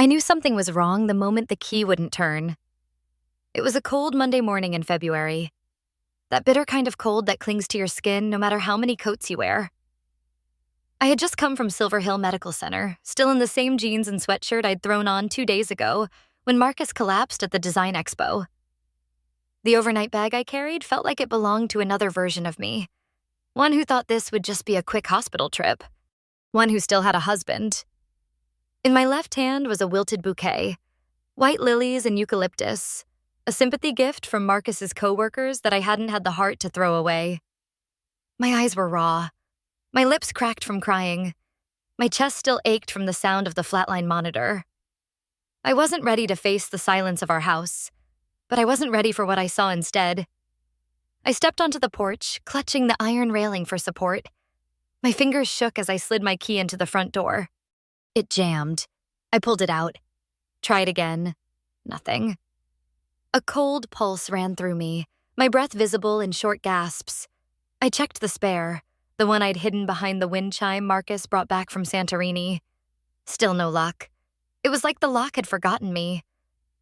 knew something was wrong the moment the key wouldn't turn. It was a cold Monday morning in February. That bitter kind of cold that clings to your skin no matter how many coats you wear. I had just come from Silver Hill Medical Center, still in the same jeans and sweatshirt I'd thrown on 2 days ago when Marcus collapsed at the Design Expo. The overnight bag I carried felt like it belonged to another version of me. One who thought this would just be a quick hospital trip. One who still had a husband. In my left hand was a wilted bouquet, white lilies and eucalyptus, a sympathy gift from Marcus's coworkers that I hadn't had the heart to throw away. My eyes were raw. My lips cracked from crying. My chest still ached from the sound of the flatline monitor. I wasn't ready to face the silence of our house, but I wasn't ready for what I saw instead. I stepped onto the porch, clutching the iron railing for support. My fingers shook as I slid my key into the front door. It jammed. I pulled it out. Tried again. Nothing. A cold pulse ran through me, my breath visible in short gasps. I checked the spare, the one I'd hidden behind the wind chime Marcus brought back from Santorini. Still no luck. It was like the lock had forgotten me,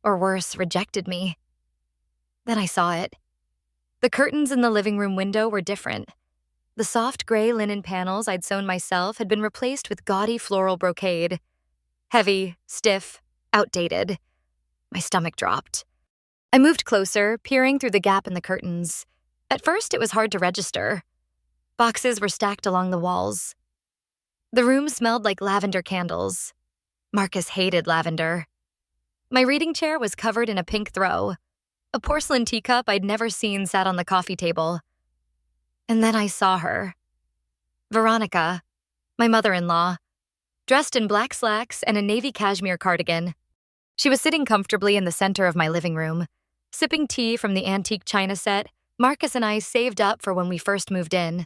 or worse, rejected me. Then I saw it. The curtains in the living room window were different. The soft gray linen panels I'd sewn myself had been replaced with gaudy floral brocade. Heavy, stiff, outdated. My stomach dropped. I moved closer, peering through the gap in the curtains. At first, it was hard to register. Boxes were stacked along the walls. The room smelled like lavender candles. Marcus hated lavender. My reading chair was covered in a pink throw. A porcelain teacup I'd never seen sat on the coffee table. And then I saw her. Veronica, my mother-in-law, dressed in black slacks and a navy cashmere cardigan. She was sitting comfortably in the center of my living room, sipping tea from the antique china set Marcus and I saved up for when we first moved in.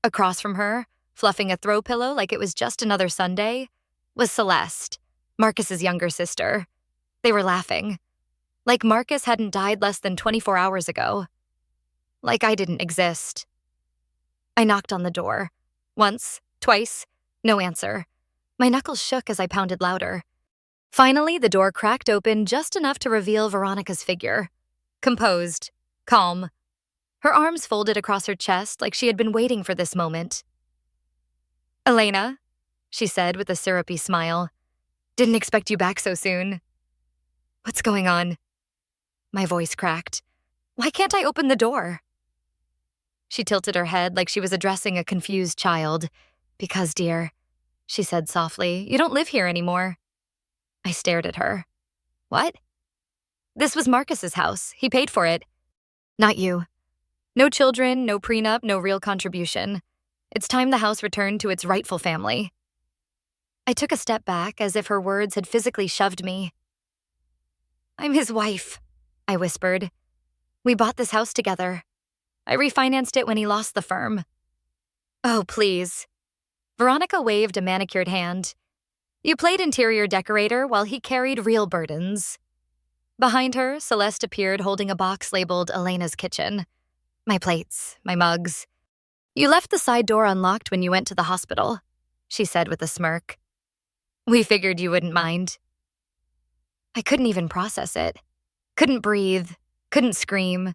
Across from her, fluffing a throw pillow like it was just another Sunday, was Celeste, Marcus's younger sister. They were laughing. Like Marcus hadn't died less than 24 hours ago. Like I didn't exist. I knocked on the door. Once, twice, no answer. My knuckles shook as I pounded louder. Finally, the door cracked open just enough to reveal Veronica's figure. Composed, calm. Her arms folded across her chest like she had been waiting for this moment. "Elena," she said with a syrupy smile. "Didn't expect you back so soon." "What's going on?" My voice cracked. "Why can't I open the door?" She tilted her head like she was addressing a confused child. "Because, dear," she said softly, "you don't live here anymore." I stared at her. "What?" "This was Marcus's house. He paid for it. Not you. No children, no prenup, no real contribution. It's time the house returned to its rightful family." I took a step back as if her words had physically shoved me. "I'm his wife," I whispered. "We bought this house together. I refinanced it when he lost the firm." "Oh, please." Veronica waved a manicured hand. "You played interior decorator while he carried real burdens." Behind her, Celeste appeared holding a box labeled Elena's Kitchen. My plates, my mugs. "You left the side door unlocked when you went to the hospital," she said with a smirk. "We figured you wouldn't mind." I couldn't even process it. Couldn't breathe. Couldn't scream.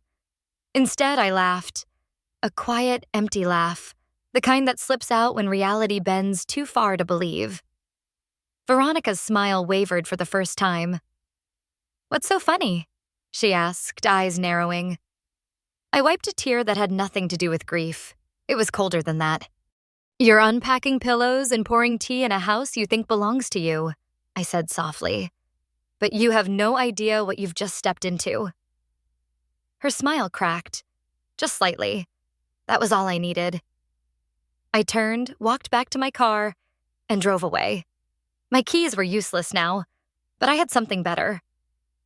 Instead, I laughed. A quiet, empty laugh. The kind that slips out when reality bends too far to believe. Veronica's smile wavered for the first time. "What's so funny?" she asked, eyes narrowing. I wiped a tear that had nothing to do with grief. It was colder than that. "You're unpacking pillows and pouring tea in a house you think belongs to you," I said softly. "But you have no idea what you've just stepped into." Her smile cracked, just slightly. That was all I needed. I turned, walked back to my car, and drove away. My keys were useless now, but I had something better.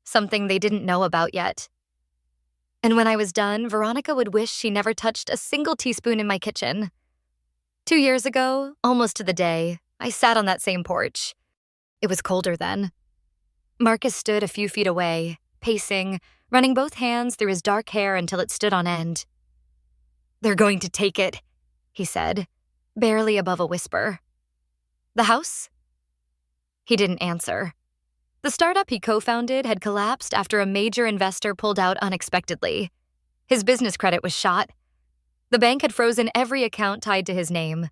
Something they didn't know about yet. And when I was done, Veronica would wish she never touched a single teaspoon in my kitchen. 2 years ago, almost to the day, I sat on that same porch. It was colder then. Marcus stood a few feet away, pacing, running both hands through his dark hair until it stood on end. "They're going to take it," he said, barely above a whisper. "The house?" He didn't answer. The startup he co-founded had collapsed after a major investor pulled out unexpectedly. His business credit was shot. The bank had frozen every account tied to his name.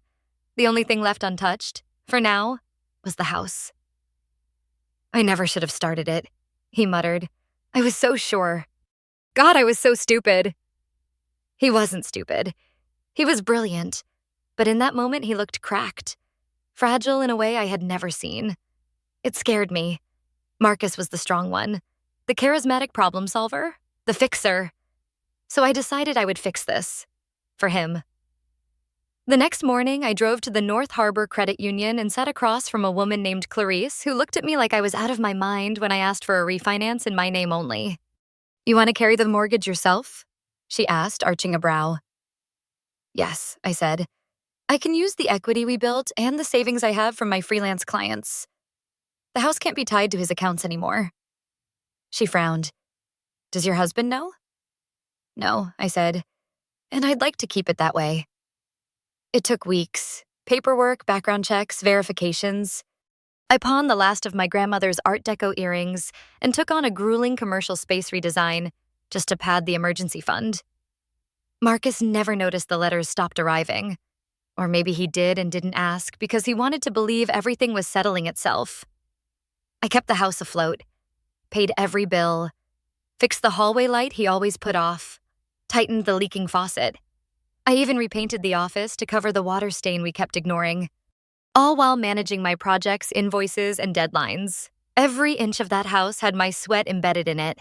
The only thing left untouched, for now, was the house. "I never should have started it," he muttered. "I was so sure. God, I was so stupid." He wasn't stupid. He was brilliant. But in that moment, he looked cracked, fragile in a way I had never seen. It scared me. Marcus was the strong one, the charismatic problem solver, the fixer. So I decided I would fix this. For him. The next morning, I drove to the North Harbor Credit Union and sat across from a woman named Clarice who looked at me like I was out of my mind when I asked for a refinance in my name only. "You want to carry the mortgage yourself?" she asked, arching a brow. "Yes," I said. "I can use the equity we built and the savings I have from my freelance clients. The house can't be tied to his accounts anymore." She frowned. "Does your husband know?" "No," I said, "and I'd like to keep it that way." It took weeks. Paperwork, background checks, verifications. I pawned the last of my grandmother's Art Deco earrings and took on a grueling commercial space redesign just to pad the emergency fund. Marcus never noticed the letters stopped arriving. Or maybe he did and didn't ask because he wanted to believe everything was settling itself. I kept the house afloat, paid every bill, fixed the hallway light he always put off, tightened the leaking faucet. I even repainted the office to cover the water stain we kept ignoring, all while managing my projects, invoices, and deadlines. Every inch of that house had my sweat embedded in it.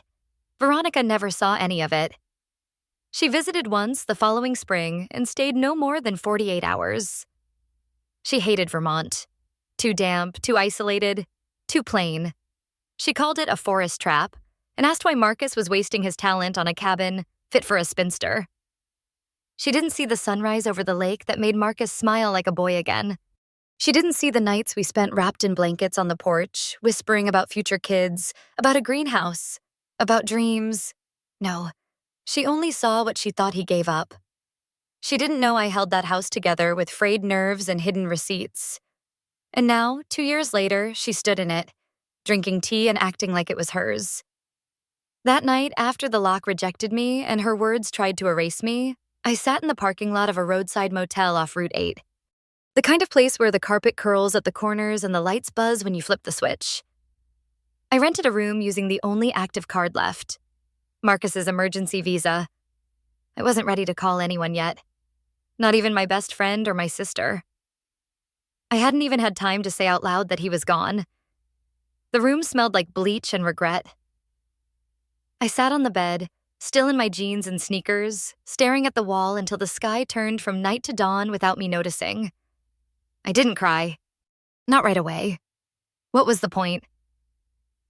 Veronica never saw any of it. She visited once the following spring and stayed no more than 48 hours. She hated Vermont. Too damp, too isolated, too plain. She called it a forest trap and asked why Marcus was wasting his talent on a cabin fit for a spinster. She didn't see the sunrise over the lake that made Marcus smile like a boy again. She didn't see the nights we spent wrapped in blankets on the porch, whispering about future kids, about a greenhouse, about dreams. No, she only saw what she thought he gave up. She didn't know I held that house together with frayed nerves and hidden receipts. And now, 2 years later, she stood in it, drinking tea and acting like it was hers. That night, after the lock rejected me and her words tried to erase me, I sat in the parking lot of a roadside motel off Route 8. The kind of place where the carpet curls at the corners and the lights buzz when you flip the switch. I rented a room using the only active card left, Marcus's emergency visa. I wasn't ready to call anyone yet. Not even my best friend or my sister. I hadn't even had time to say out loud that he was gone. The room smelled like bleach and regret. I sat on the bed, still in my jeans and sneakers, staring at the wall until the sky turned from night to dawn without me noticing. I didn't cry. Not right away. What was the point?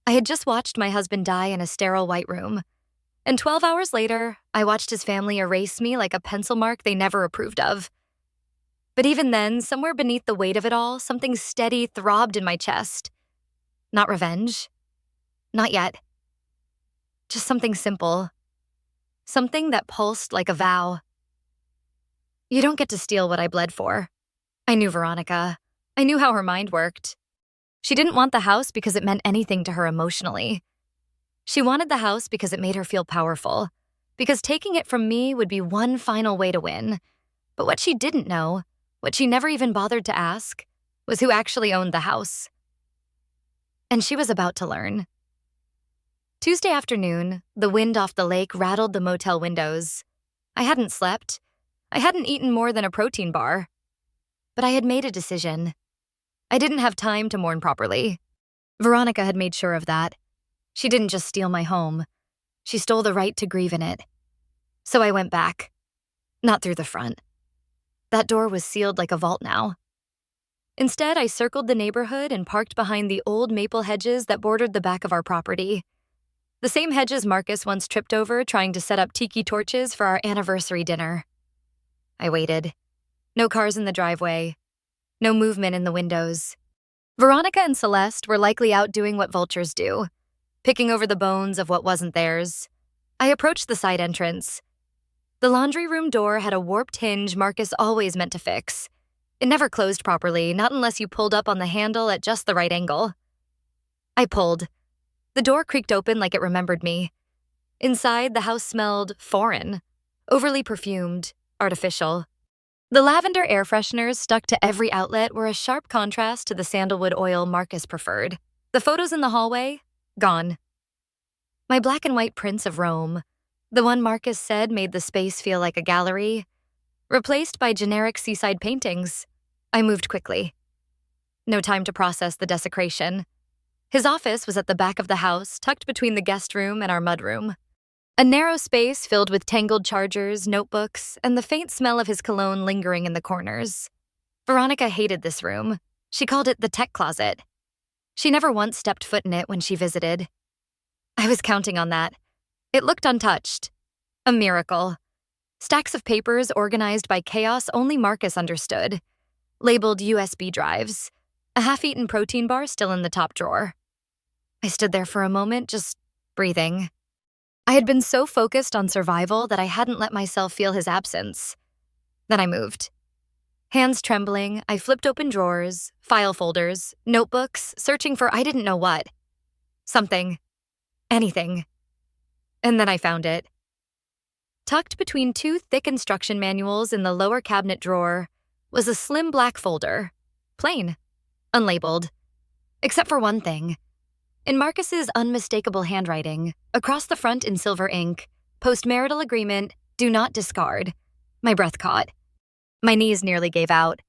I had just watched my husband die in a sterile white room, and 12 hours later, I watched his family erase me like a pencil mark they never approved of. But even then, somewhere beneath the weight of it all, something steady throbbed in my chest. Not revenge. Not yet. Just something simple. Something that pulsed like a vow. You don't get to steal what I bled for. I knew Veronica. I knew how her mind worked. She didn't want the house because it meant anything to her emotionally. She wanted the house because it made her feel powerful, because taking it from me would be one final way to win. But what she didn't know, what she never even bothered to ask, was who actually owned the house. And she was about to learn. Tuesday afternoon, the wind off the lake rattled the motel windows. I hadn't slept. I hadn't eaten more than a protein bar. But I had made a decision. I didn't have time to mourn properly. Veronica had made sure of that. She didn't just steal my home. She stole the right to grieve in it. So I went back. Not through the front. That door was sealed like a vault now. Instead, I circled the neighborhood and parked behind the old maple hedges that bordered the back of our property. The same hedges Marcus once tripped over trying to set up tiki torches for our anniversary dinner. I waited. No cars in the driveway. No movement in the windows. Veronica and Celeste were likely out doing what vultures do, picking over the bones of what wasn't theirs. I approached the side entrance. The laundry room door had a warped hinge Marcus always meant to fix. It never closed properly, not unless you pulled up on the handle at just the right angle. I pulled, The door creaked open like it remembered me. Inside, the house smelled foreign, overly perfumed, artificial. The lavender air fresheners stuck to every outlet were a sharp contrast to the sandalwood oil Marcus preferred. The photos in the hallway? Gone. My black and white prints of Rome, the one Marcus said made the space feel like a gallery, replaced by generic seaside paintings. I moved quickly. No time to process the desecration. His office was at the back of the house, tucked between the guest room and our mudroom. A narrow space filled with tangled chargers, notebooks, and the faint smell of his cologne lingering in the corners. Veronica hated this room. She called it the tech closet. She never once stepped foot in it when she visited. I was counting on that. It looked untouched. A miracle. Stacks of papers organized by chaos only Marcus understood. Labeled USB drives. A half-eaten protein bar still in the top drawer. I stood there for a moment, just breathing. I had been so focused on survival that I hadn't let myself feel his absence. Then I moved. Hands trembling, I flipped open drawers, file folders, notebooks, searching for I didn't know what. Something. Anything. And then I found it. Tucked between two thick instruction manuals in the lower cabinet drawer was a slim black folder. Plain. Unlabeled. Except for one thing. In Marcus's unmistakable handwriting, across the front in silver ink, postmarital agreement, do not discard. My breath caught. My knees nearly gave out.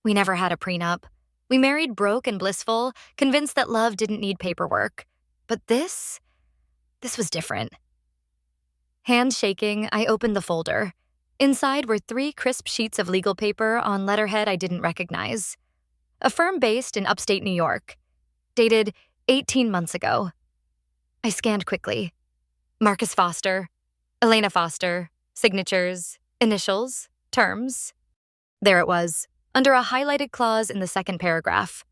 We never had a prenup. We married broke and blissful, convinced that love didn't need paperwork. But this was different. Hands shaking, I opened the folder. Inside were 3 crisp sheets of legal paper on letterhead I didn't recognize. A firm based in upstate New York. Dated 18 months ago. I scanned quickly. Marcus Foster, Elena Foster, signatures, initials, terms. There it was, under a highlighted clause in the second paragraph.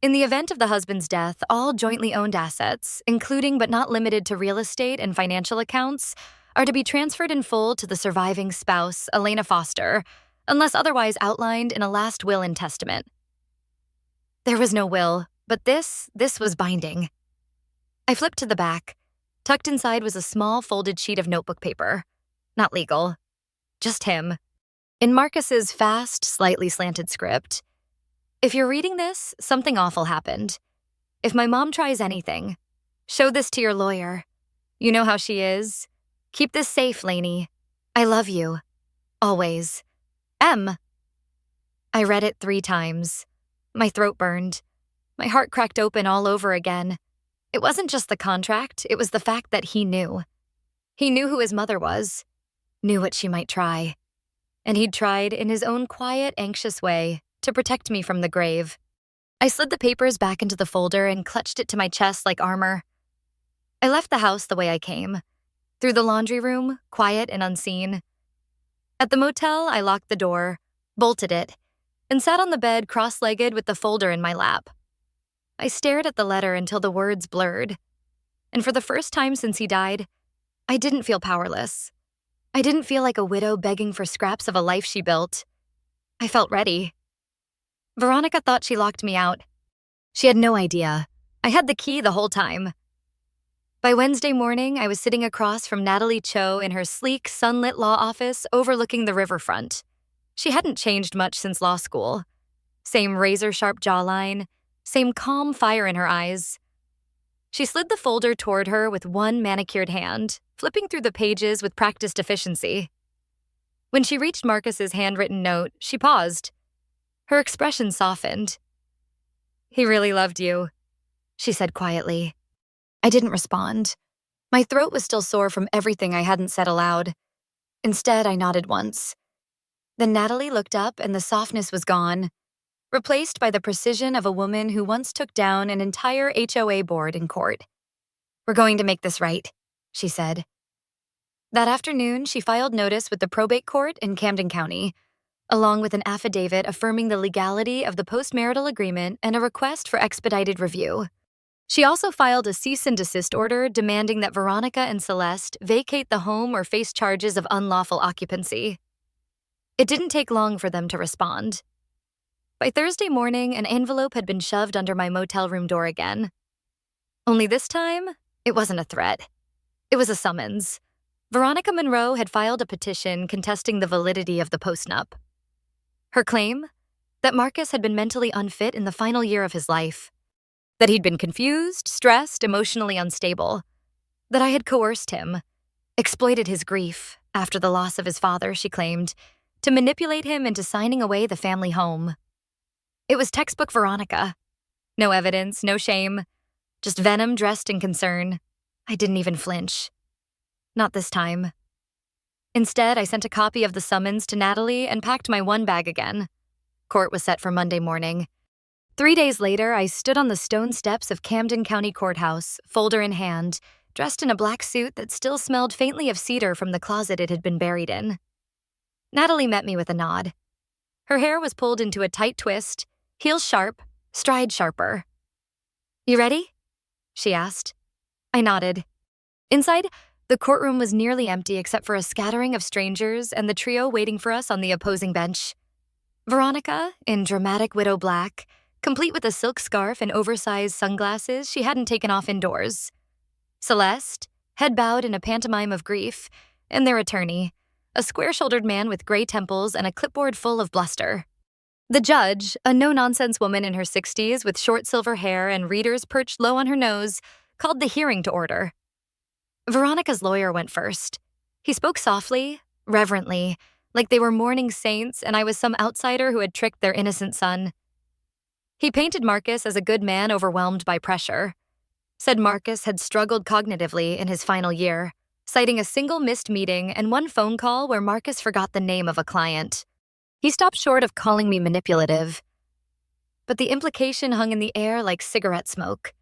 In the event of the husband's death, all jointly owned assets, including but not limited to real estate and financial accounts, are to be transferred in full to the surviving spouse, Elena Foster, unless otherwise outlined in a last will and testament. There was no will, but this was binding. I flipped to the back. Tucked inside was a small folded sheet of notebook paper. Not legal. Just him. In Marcus's fast, slightly slanted script. If you're reading this, something awful happened. If my mom tries anything, show this to your lawyer. You know how she is. Keep this safe, Lainey. I love you. Always. M. I read it 3 times. My throat burned. My heart cracked open all over again. It wasn't just the contract, it was the fact that he knew. He knew who his mother was, knew what she might try. And he'd tried, in his own quiet, anxious way, to protect me from the grave. I slid the papers back into the folder and clutched it to my chest like armor. I left the house the way I came, through the laundry room, quiet and unseen. At the motel, I locked the door, bolted it, and sat on the bed cross-legged with the folder in my lap. I stared at the letter until the words blurred. And for the first time since he died, I didn't feel powerless. I didn't feel like a widow begging for scraps of a life she built. I felt ready. Veronica thought she locked me out. She had no idea. I had the key the whole time. By Wednesday morning, I was sitting across from Natalie Cho in her sleek, sunlit law office overlooking the riverfront. She hadn't changed much since law school. Same razor-sharp jawline, same calm fire in her eyes. She slid the folder toward her with one manicured hand, flipping through the pages with practiced efficiency. When she reached Marcus's handwritten note, she paused. Her expression softened. "He really loved you," she said quietly. I didn't respond. My throat was still sore from everything I hadn't said aloud. Instead, I nodded once. Then Natalie looked up and the softness was gone, replaced by the precision of a woman who once took down an entire HOA board in court. "We're going to make this right," she said. That afternoon, she filed notice with the probate court in Camden County, along with an affidavit affirming the legality of the postmarital agreement and a request for expedited review. She also filed a cease and desist order demanding that Veronica and Celeste vacate the home or face charges of unlawful occupancy. It didn't take long for them to respond. By Thursday morning, an envelope had been shoved under my motel room door again. Only this time, it wasn't a threat. It was a summons. Veronica Monroe had filed a petition contesting the validity of the postnup. Her claim? That Marcus had been mentally unfit in the final year of his life. That he'd been confused, stressed, emotionally unstable. That I had coerced him, exploited his grief after the loss of his father, she claimed, to manipulate him into signing away the family home. It was textbook Veronica. No evidence, no shame, just venom dressed in concern. I didn't even flinch. Not this time. Instead, I sent a copy of the summons to Natalie and packed my one bag again. Court was set for Monday morning. 3 days later, I stood on the stone steps of Camden County Courthouse, folder in hand, dressed in a black suit that still smelled faintly of cedar from the closet it had been buried in. Natalie met me with a nod. Her hair was pulled into a tight twist, heels sharp, stride sharper. "You ready?" she asked. I nodded. Inside, the courtroom was nearly empty except for a scattering of strangers and the trio waiting for us on the opposing bench. Veronica, in dramatic widow black, complete with a silk scarf and oversized sunglasses she hadn't taken off indoors. Celeste, head bowed in a pantomime of grief, and their attorney, a square-shouldered man with gray temples and a clipboard full of bluster. The judge, a no-nonsense woman in her 60s with short silver hair and readers perched low on her nose, called the hearing to order. Veronica's lawyer went first. He spoke softly, reverently, like they were mourning saints and I was some outsider who had tricked their innocent son. He painted Marcus as a good man overwhelmed by pressure. Said Marcus had struggled cognitively in his final year, citing a single missed meeting and one phone call where Marcus forgot the name of a client. He stopped short of calling me manipulative, but the implication hung in the air like cigarette smoke.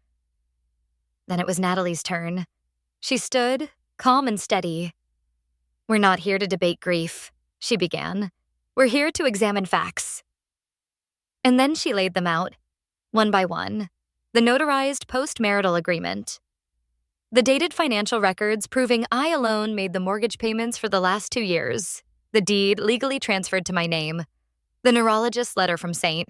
Then it was Natalie's turn. She stood, calm and steady. "We're not here to debate grief," she began. "We're here to examine facts." And then she laid them out, one by one, the notarized post-marital agreement. The dated financial records proving I alone made the mortgage payments for the last 2 years. The deed legally transferred to my name. The neurologist's letter from St.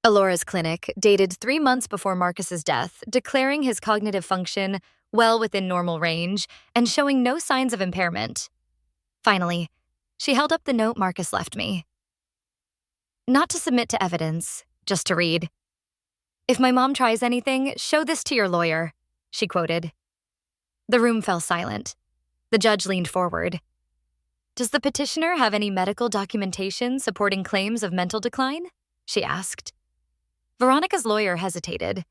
Alora's clinic, dated 3 months before Marcus's death, declaring his cognitive function well within normal range and showing no signs of impairment. Finally, she held up the note Marcus left me. "Not to submit to evidence, just to read. If my mom tries anything, show this to your lawyer," she quoted. The room fell silent. The judge leaned forward. "Does the petitioner have any medical documentation supporting claims of mental decline?" she asked. Veronica's lawyer hesitated.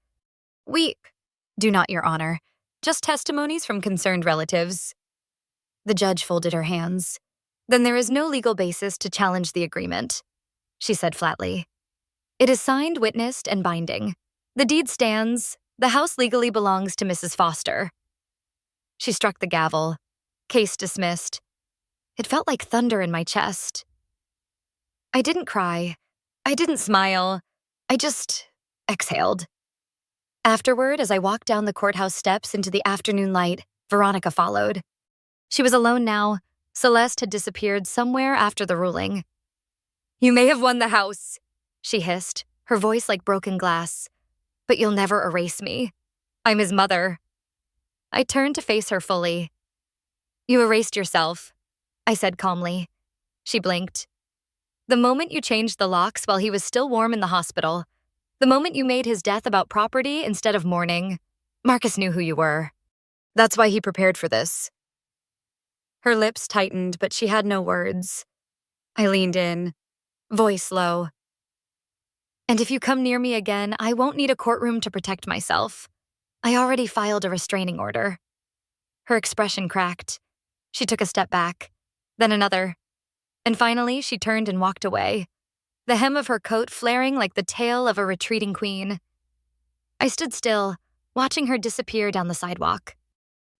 "We do not, Your Honor. Just testimonies from concerned relatives." The judge folded her hands. "Then there is no legal basis to challenge the agreement," she said flatly. "It is signed, witnessed, and binding. The deed stands. The house legally belongs to Mrs. Foster." She struck the gavel. Case dismissed. It felt like thunder in my chest. I didn't cry. I didn't smile. I just exhaled. Afterward, as I walked down the courthouse steps into the afternoon light, Veronica followed. She was alone now. Celeste had disappeared somewhere after the ruling. "You may have won the house," she hissed, her voice like broken glass. "But you'll never erase me. I'm his mother." I turned to face her fully. "You erased yourself," I said calmly. She blinked. "The moment you changed the locks while he was still warm in the hospital. The moment you made his death about property instead of mourning. Marcus knew who you were. That's why he prepared for this." Her lips tightened, but she had no words. I leaned in, voice low. "And if you come near me again, I won't need a courtroom to protect myself. I already filed a restraining order." Her expression cracked. She took a step back, then another. And finally, she turned and walked away, the hem of her coat flaring like the tail of a retreating queen. I stood still, watching her disappear down the sidewalk.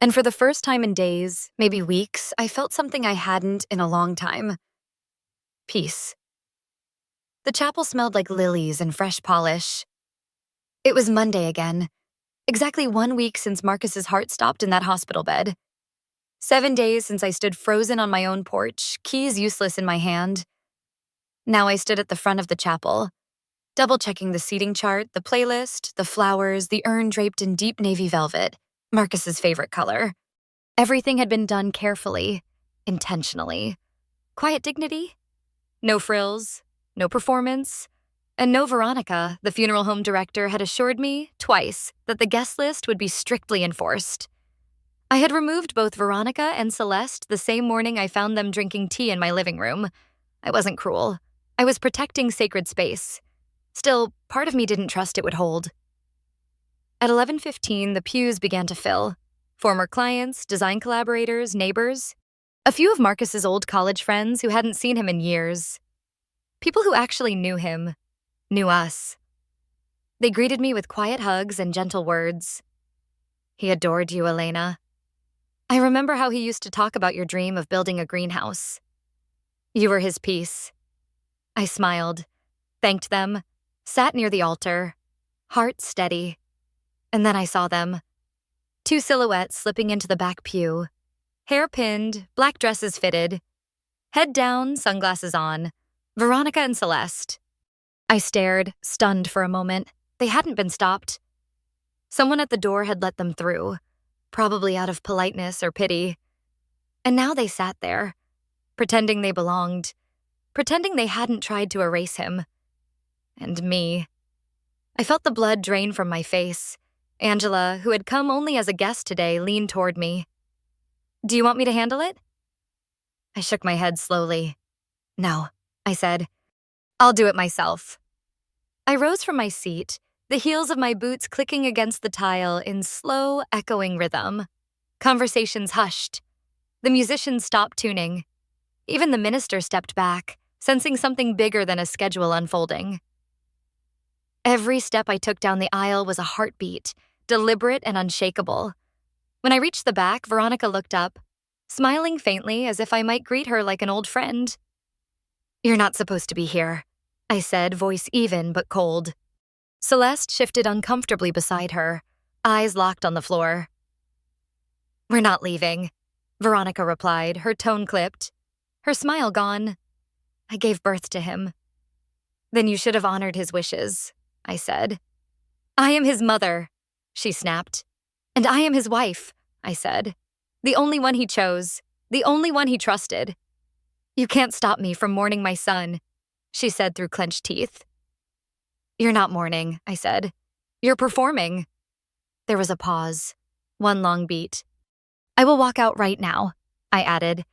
And for the first time in days, maybe weeks, I felt something I hadn't in a long time. Peace. The chapel smelled like lilies and fresh polish. It was Monday again, exactly 1 week since Marcus's heart stopped in that hospital bed. 7 days since I stood frozen on my own porch, keys useless in my hand. Now I stood at the front of the chapel, double-checking the seating chart, the playlist, the flowers, the urn draped in deep navy velvet, Marcus's favorite color. Everything had been done carefully, intentionally. Quiet dignity? No frills, no performance, and no Veronica, the funeral home director, had assured me, twice, that the guest list would be strictly enforced. I had removed both Veronica and Celeste the same morning I found them drinking tea in my living room. I wasn't cruel. I was protecting sacred space. Still, part of me didn't trust it would hold. At 11:15, the pews began to fill. Former clients, design collaborators, neighbors. A few of Marcus's old college friends who hadn't seen him in years. People who actually knew him, knew us. They greeted me with quiet hugs and gentle words. He adored you, Elena. I remember how he used to talk about your dream of building a greenhouse. You were his peace. I smiled, thanked them, sat near the altar, heart steady. And then I saw them. Two silhouettes slipping into the back pew. Hair pinned, black dresses fitted. Head down, sunglasses on. Veronica and Celeste. I stared, stunned for a moment. They hadn't been stopped. Someone at the door had let them through, probably out of politeness or pity. And now they sat there, pretending they belonged, pretending they hadn't tried to erase him. And me. I felt the blood drain from my face. Angela, who had come only as a guest today, leaned toward me. Do you want me to handle it? I shook my head slowly. No, I said. I'll do it myself. I rose from my seat, the heels of my boots clicking against the tile in slow, echoing rhythm. Conversations hushed. The musicians stopped tuning. Even the minister stepped back, sensing something bigger than a schedule unfolding. Every step I took down the aisle was a heartbeat, deliberate and unshakable. When I reached the back, Veronica looked up, smiling faintly as if I might greet her like an old friend. You're not supposed to be here, I said, voice even but cold. Celeste shifted uncomfortably beside her, eyes locked on the floor. We're not leaving, Veronica replied, her tone clipped, her smile gone. I gave birth to him. Then you should have honored his wishes, I said. I am his mother, she snapped. And I am his wife, I said. The only one he chose, the only one he trusted. You can't stop me from mourning my son, she said through clenched teeth. You're not mourning, I said. You're performing. There was a pause, one long beat. I will walk out right now, I added.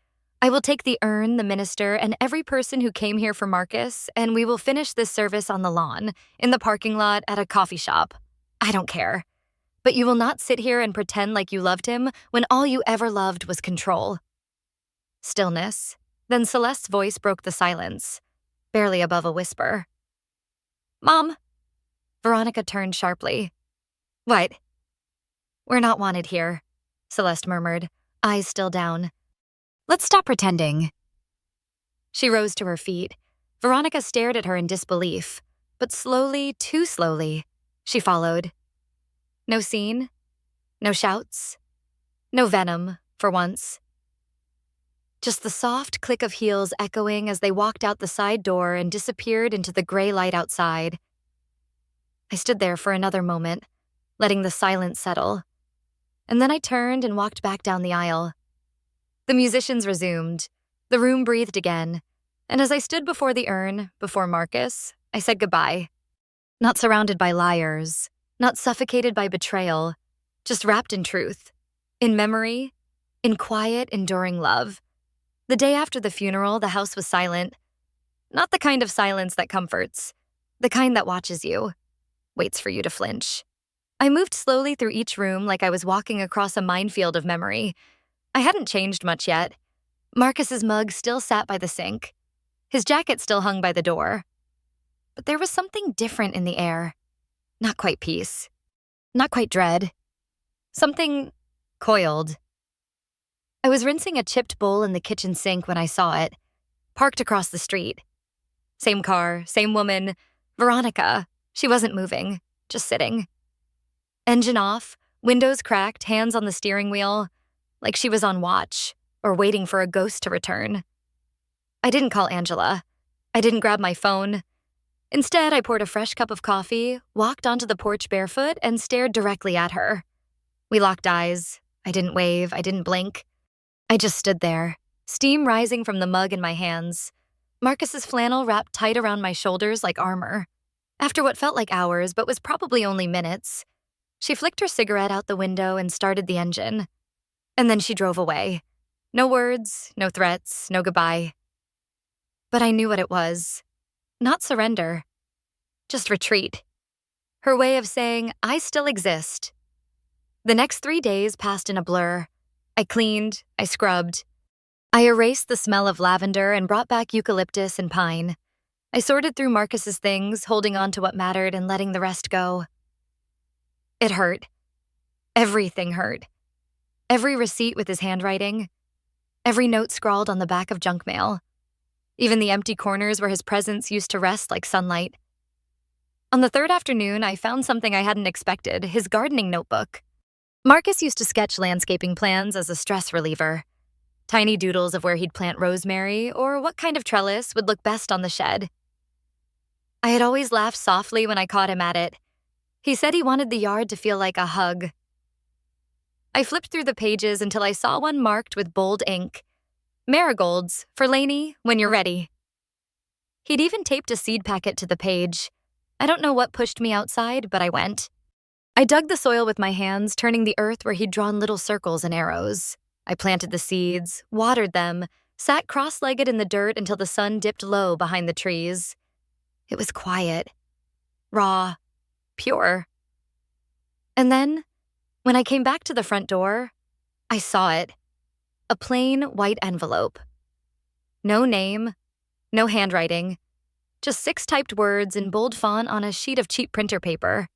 I will take the urn, the minister, and every person who came here for Marcus, and we will finish this service on the lawn, in the parking lot, at a coffee shop. I don't care. But you will not sit here and pretend like you loved him when all you ever loved was control. Stillness. Then Celeste's voice broke the silence, barely above a whisper. Mom? Veronica turned sharply. What? We're not wanted here, Celeste murmured, eyes still down. Let's stop pretending. She rose to her feet. Veronica stared at her in disbelief, but slowly, too slowly, she followed. No scene, no shouts, no venom, for once. Just the soft click of heels echoing as they walked out the side door and disappeared into the gray light outside. I stood there for another moment, letting the silence settle. And then I turned and walked back down the aisle. The musicians resumed. The room breathed again. And as I stood before the urn, before Marcus, I said goodbye. Not surrounded by liars, not suffocated by betrayal, just wrapped in truth, in memory, in quiet, enduring love. The day after the funeral, the house was silent. Not the kind of silence that comforts, the kind that watches you, waits for you to flinch. I moved slowly through each room like I was walking across a minefield of memory. I hadn't changed much yet. Marcus's mug still sat by the sink. His jacket still hung by the door. But there was something different in the air. Not quite peace. Not quite dread. Something coiled. I was rinsing a chipped bowl in the kitchen sink when I saw it, parked across the street. Same car, same woman, Veronica. She wasn't moving, just sitting. Engine off, windows cracked, hands on the steering wheel, like she was on watch or waiting for a ghost to return. I didn't call Angela. I didn't grab my phone. Instead, I poured a fresh cup of coffee, walked onto the porch barefoot, and stared directly at her. We locked eyes. I didn't wave, I didn't blink. I just stood there, steam rising from the mug in my hands. Marcus's flannel wrapped tight around my shoulders like armor. After what felt like hours, but was probably only minutes, she flicked her cigarette out the window and started the engine. And then she drove away. No words, no threats, no goodbye. But I knew what it was. Not surrender. Just retreat. Her way of saying, I still exist. The next 3 days passed in a blur. I cleaned, I scrubbed. I erased the smell of lavender and brought back eucalyptus and pine. I sorted through Marcus's things, holding on to what mattered and letting the rest go. It hurt. Everything hurt. Every receipt with his handwriting. Every note scrawled on the back of junk mail. Even the empty corners where his presence used to rest like sunlight. On the third afternoon, I found something I hadn't expected, his gardening notebook. Marcus used to sketch landscaping plans as a stress reliever. Tiny doodles of where he'd plant rosemary or what kind of trellis would look best on the shed. I had always laughed softly when I caught him at it. He said he wanted the yard to feel like a hug. I flipped through the pages until I saw one marked with bold ink. Marigolds, for Lainey, when you're ready. He'd even taped a seed packet to the page. I don't know what pushed me outside, but I went. I dug the soil with my hands, turning the earth where he'd drawn little circles and arrows. I planted the seeds, watered them, sat cross-legged in the dirt until the sun dipped low behind the trees. It was quiet, raw, pure. And then, when I came back to the front door, I saw it. A plain white envelope. No name, no handwriting, just 6 typed words in bold font on a sheet of cheap printer paper.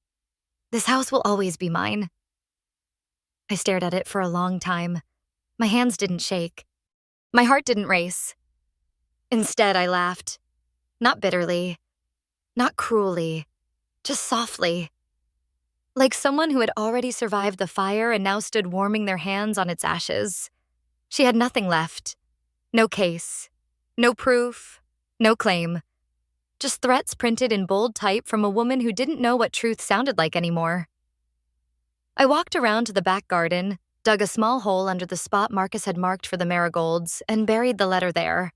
This house will always be mine. I stared at it for a long time. My hands didn't shake. My heart didn't race. Instead, I laughed. Not bitterly. Not cruelly. Just softly. Like someone who had already survived the fire and now stood warming their hands on its ashes. She had nothing left. No case. No proof. No claim. Just threats printed in bold type from a woman who didn't know what truth sounded like anymore. I walked around to the back garden, dug a small hole under the spot Marcus had marked for the marigolds, and buried the letter there.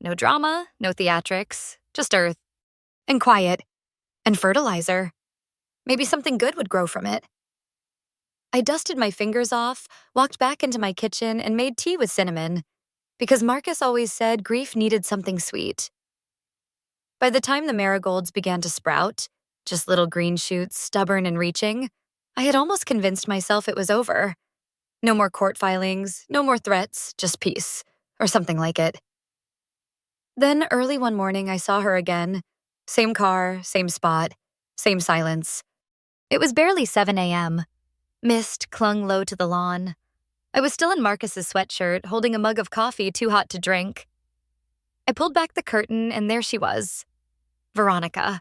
No drama, no theatrics, just earth. And quiet. And fertilizer. Maybe something good would grow from it. I dusted my fingers off, walked back into my kitchen, and made tea with cinnamon, because Marcus always said grief needed something sweet. By the time the marigolds began to sprout, just little green shoots, stubborn and reaching, I had almost convinced myself it was over. No more court filings, no more threats, just peace, or something like it. Then early one morning I saw her again. Same car, same spot, same silence. It was barely 7 a.m. Mist clung low to the lawn. I was still in Marcus's sweatshirt, holding a mug of coffee too hot to drink. I pulled back the curtain, and there she was. Veronica,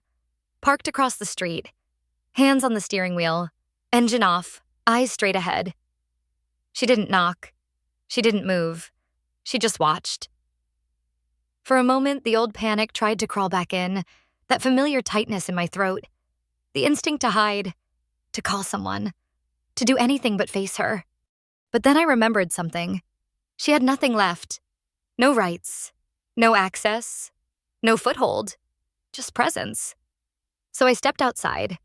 parked across the street, hands on the steering wheel, engine off, eyes straight ahead. She didn't knock. She didn't move. She just watched. For a moment, the old panic tried to crawl back in, that familiar tightness in my throat, the instinct to hide, to call someone, to do anything but face her. But then I remembered something. She had nothing left. No rights. No access. No foothold. Just presence. So I stepped outside,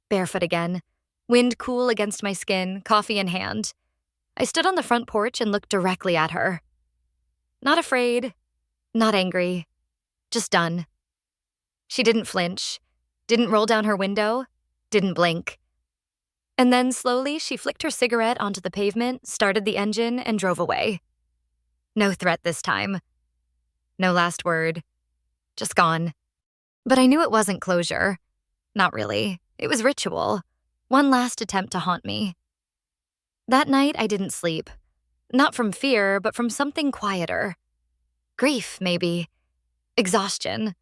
barefoot again, wind cool against my skin, coffee in hand. I stood on the front porch and looked directly at her. Not afraid, not angry, just done. She didn't flinch, didn't roll down her window, didn't blink. And then slowly she flicked her cigarette onto the pavement, started the engine, and drove away. No threat this time. No last word. Just gone. But I knew it wasn't closure. Not really. It was ritual. One last attempt to haunt me. That night, I didn't sleep. Not from fear, but from something quieter. Grief, maybe. Exhaustion.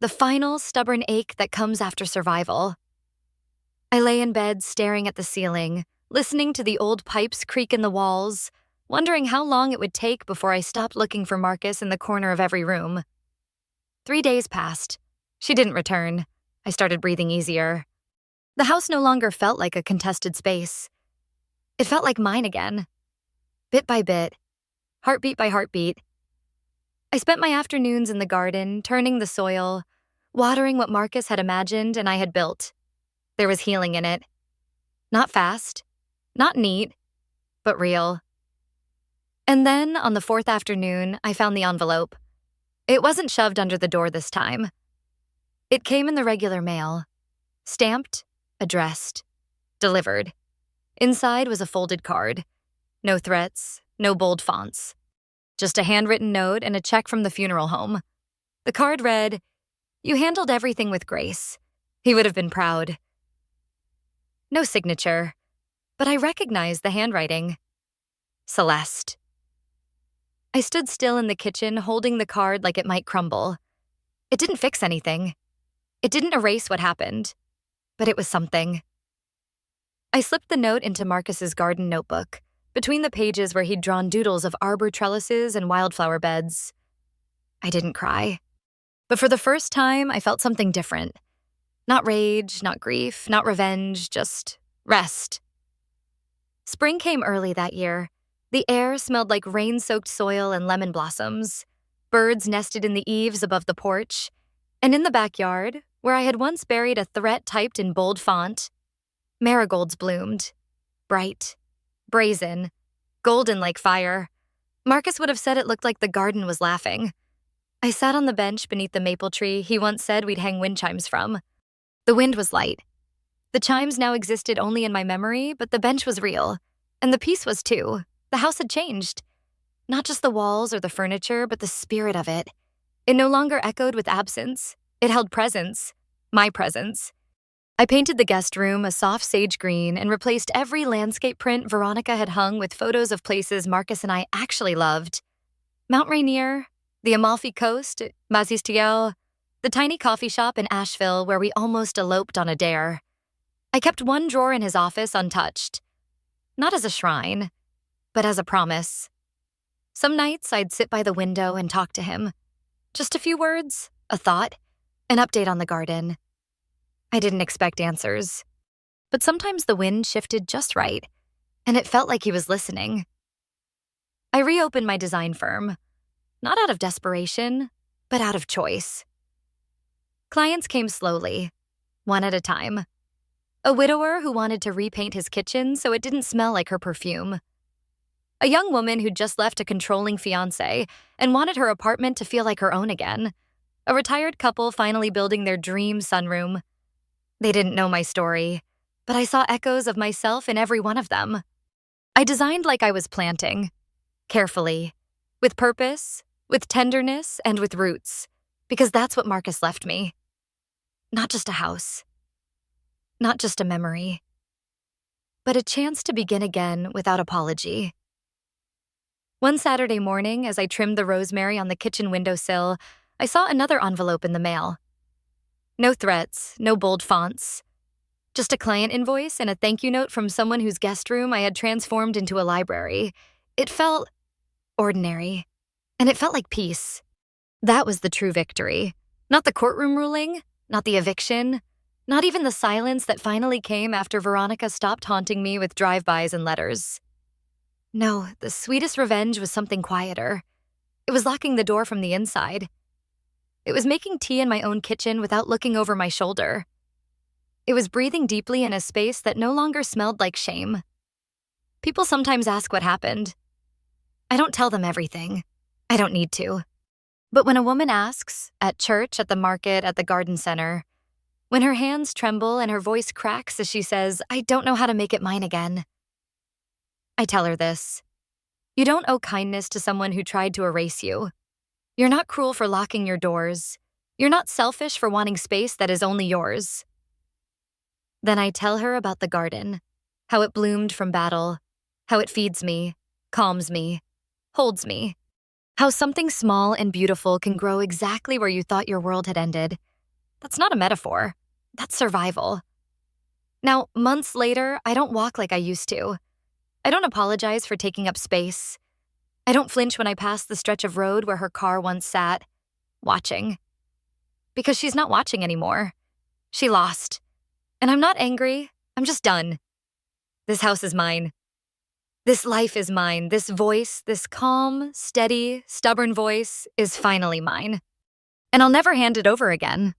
The final, stubborn ache that comes after survival. I lay in bed staring at the ceiling, listening to the old pipes creak in the walls, wondering how long it would take before I stopped looking for Marcus in the corner of every room. 3 days passed. She didn't return. I started breathing easier. The house no longer felt like a contested space. It felt like mine again. Bit by bit, heartbeat by heartbeat. I spent my afternoons in the garden, turning the soil, watering what Marcus had imagined and I had built. There was healing in it. Not fast, not neat, but real. And then, on the fourth afternoon, I found the envelope. It wasn't shoved under the door this time. It came in the regular mail. Stamped, addressed, delivered. Inside was a folded card. No threats, no bold fonts. Just a handwritten note and a check from the funeral home. The card read, "You handled everything with grace." He would have been proud. No signature, but I recognized the handwriting. Celeste. I stood still in the kitchen, holding the card like it might crumble. It didn't fix anything. It didn't erase what happened, but it was something. I slipped the note into Marcus's garden notebook, between the pages where he'd drawn doodles of arbor trellises and wildflower beds. I didn't cry. But for the first time, I felt something different. Not rage, not grief, not revenge, just rest. Spring came early that year. The air smelled like rain-soaked soil and lemon blossoms. Birds nested in the eaves above the porch. And in the backyard, where I had once buried a threat typed in bold font, marigolds bloomed. Bright, brazen, golden like fire. Marcus would have said it looked like the garden was laughing. I sat on the bench beneath the maple tree he once said we'd hang wind chimes from. The wind was light. The chimes now existed only in my memory, but the bench was real. And the peace was too. The house had changed. Not just the walls or the furniture, but the spirit of it. It no longer echoed with absence. It held presence. My presence. I painted the guest room a soft sage green and replaced every landscape print Veronica had hung with photos of places Marcus and I actually loved. Mount Rainier, the Amalfi Coast, Mazistiel, the tiny coffee shop in Asheville where we almost eloped on a dare. I kept one drawer in his office untouched. Not as a shrine, but as a promise. Some nights I'd sit by the window and talk to him. Just a few words, a thought, an update on the garden. I didn't expect answers. But sometimes the wind shifted just right, and it felt like he was listening. I reopened my design firm, not out of desperation, but out of choice. Clients came slowly, one at a time. A widower who wanted to repaint his kitchen so it didn't smell like her perfume. A young woman who'd just left a controlling fiancé and wanted her apartment to feel like her own again. A retired couple finally building their dream sunroom. They didn't know my story, but I saw echoes of myself in every one of them. I designed like I was planting, carefully, with purpose, with tenderness, and with roots, because that's what Marcus left me. Not just a house. Not just a memory. But a chance to begin again without apology. One Saturday morning, as I trimmed the rosemary on the kitchen windowsill, I saw another envelope in the mail. No threats, no bold fonts. Just a client invoice and a thank you note from someone whose guest room I had transformed into a library. It felt ordinary, and it felt like peace. That was the true victory. Not the courtroom ruling, not the eviction, not even the silence that finally came after Veronica stopped haunting me with drive-bys and letters. No, the sweetest revenge was something quieter. It was locking the door from the inside. It was making tea in my own kitchen without looking over my shoulder. It was breathing deeply in a space that no longer smelled like shame. People sometimes ask what happened. I don't tell them everything. I don't need to. But when a woman asks, at church, at the market, at the garden center, when her hands tremble and her voice cracks as she says, "I don't know how to make it mine again," I tell her this. You don't owe kindness to someone who tried to erase you. You're not cruel for locking your doors. You're not selfish for wanting space that is only yours. Then I tell her about the garden, how it bloomed from battle, how it feeds me, calms me, holds me, how something small and beautiful can grow exactly where you thought your world had ended. That's not a metaphor. That's survival. Now, months later, I don't walk like I used to. I don't apologize for taking up space. I don't flinch when I pass the stretch of road where her car once sat, watching. Because she's not watching anymore. She lost. And I'm not angry. I'm just done. This house is mine. This life is mine. This voice, this calm, steady, stubborn voice is finally mine. And I'll never hand it over again.